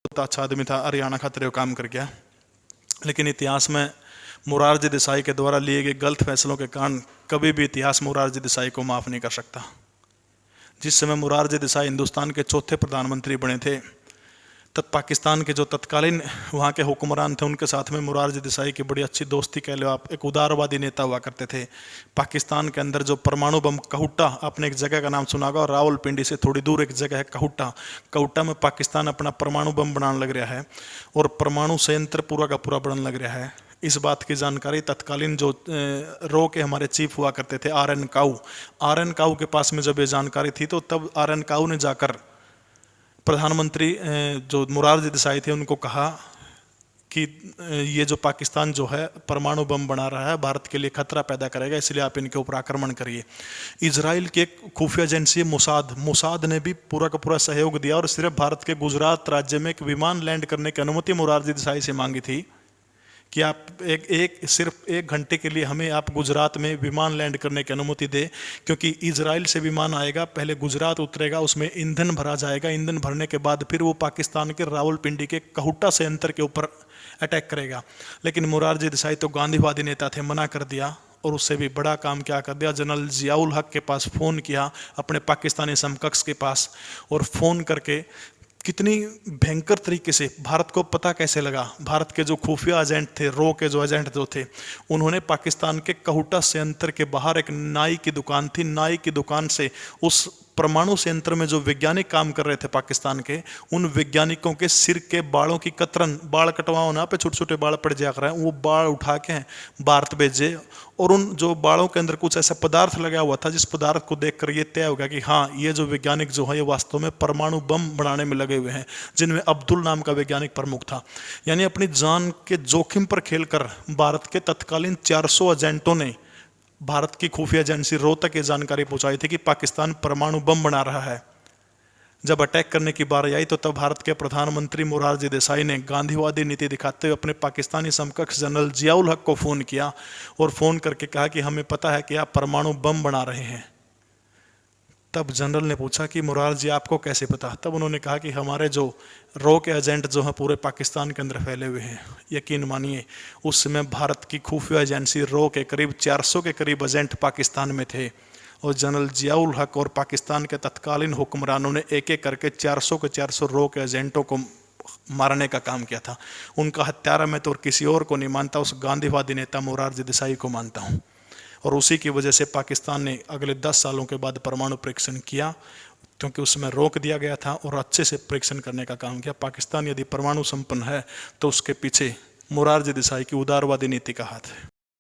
बहुत अच्छा आदमी था, हरियाणा खातिर वो काम कर गया, लेकिन इतिहास में मोरारजी देसाई के द्वारा लिए गए गलत फैसलों के कारण कभी भी इतिहास मोरारजी देसाई को माफ़ नहीं कर सकता। जिस समय मोरारजी देसाई हिंदुस्तान के चौथे प्रधानमंत्री बने थे, तब पाकिस्तान के जो तत्कालीन वहाँ के हुक्मरान थे उनके साथ में मोरारजी देसाई की बड़ी अच्छी दोस्ती कह लो आप, एक उदारवादी नेता हुआ करते थे। पाकिस्तान के अंदर जो परमाणु बम कहूटा, आपने एक जगह का नाम सुना होगा, रावलपिंडी से थोड़ी दूर एक जगह है कहूटा, कहूटा में पाकिस्तान अपना परमाणु बम बनाने लग रहा है और परमाणु संयंत्र पूरा का पूरा बनने लग रहा है। इस बात की जानकारी तत्कालीन जो रो के हमारे चीफ हुआ करते थे आर एन काऊ के पास में जब ये जानकारी थी, तो तब आर एन काऊ ने जाकर प्रधानमंत्री जो मोरारजी देसाई थे उनको कहा कि ये जो पाकिस्तान जो है परमाणु बम बना रहा है, भारत के लिए खतरा पैदा करेगा, इसलिए आप इनके ऊपर आक्रमण करिए। इजराइल की एक खुफिया एजेंसी मोसाद ने भी पूरा का पूरा सहयोग दिया और सिर्फ भारत के गुजरात राज्य में एक विमान लैंड करने की अनुमति मोरारजी देसाई से मांगी थी कि आप सिर्फ एक घंटे के लिए हमें आप गुजरात में विमान लैंड करने की अनुमति दे, क्योंकि इजराइल से विमान आएगा, पहले गुजरात उतरेगा, उसमें ईंधन भरा जाएगा, ईंधन भरने के बाद फिर वो पाकिस्तान के रावलपिंडी के कहूटा संयंत्र के ऊपर अटैक करेगा। लेकिन मोरारजी देसाई तो गांधीवादी नेता थे, मना कर दिया। और उससे भी बड़ा काम क्या कर दिया, जनरल जियाउल हक के पास फ़ोन किया, अपने पाकिस्तानी समकक्ष के पास, और फ़ोन करके कितनी भयंकर तरीके से, भारत को पता कैसे लगा, भारत के जो खुफिया एजेंट थे, रो के जो एजेंट जो थे, उन्होंने पाकिस्तान के कहूटा संयंत्र के बाहर एक नाई की दुकान थी, नाई की दुकान से उस परमाणु संयंत्र में जो वैज्ञानिक काम कर रहे थे पाकिस्तान के, उन वैज्ञानिकों के सिर के बालों की कतरन, बाल कटवाओ ना पे छोटे छोटे बाल पड़ जा रहे हैं, वो बाल उठा के भारत भेजे। और उन जो बालों के अंदर कुछ ऐसा पदार्थ लगा हुआ था जिस पदार्थ को देखकर ये तय हो गया कि हाँ, ये जो वैज्ञानिक जो है ये वास्तव में परमाणु बम बनाने में लगे हुए हैं, जिनमें अब्दुल नाम का वैज्ञानिक प्रमुख था। यानी अपनी जान के जोखिम पर खेलकर भारत के तत्कालीन 400 एजेंटों ने भारत की खुफिया एजेंसी रो तक ये जानकारी पहुंचाई थी कि पाकिस्तान परमाणु बम बना रहा है। जब अटैक करने की बारी आई तो तब भारत के प्रधानमंत्री मोरारजी देसाई ने गांधीवादी नीति दिखाते हुए अपने पाकिस्तानी समकक्ष जनरल जियाउल हक को फ़ोन किया और फ़ोन करके कहा कि हमें पता है कि आप परमाणु बम बना रहे हैं। तब जनरल ने पूछा कि मोरारजी आपको कैसे पता? तब उन्होंने कहा कि हमारे जो रो के एजेंट जो हैं पूरे पाकिस्तान के अंदर फैले हुए हैं। यकीन मानिए उस समय भारत की खुफिया एजेंसी रो के करीब 400 के करीब एजेंट पाकिस्तान में थे और जनरल जियाउल हक और पाकिस्तान के तत्कालीन हुक्मरानों ने एक एक करके 400 के 400 रो के एजेंटों को मारने का काम किया था। उनका हत्यारा मैं तो और किसी और को नहीं मानता, उस गांधीवादी नेता मोरारजी देसाई को मानता हूँ। और उसी की वजह से पाकिस्तान ने अगले 10 सालों के बाद परमाणु परीक्षण किया, क्योंकि उसमें रोक दिया गया था और अच्छे से परीक्षण करने का काम किया। पाकिस्तान यदि परमाणु संपन्न है तो उसके पीछे मोरारजी देसाई की उदारवादी नीति का हाथ है।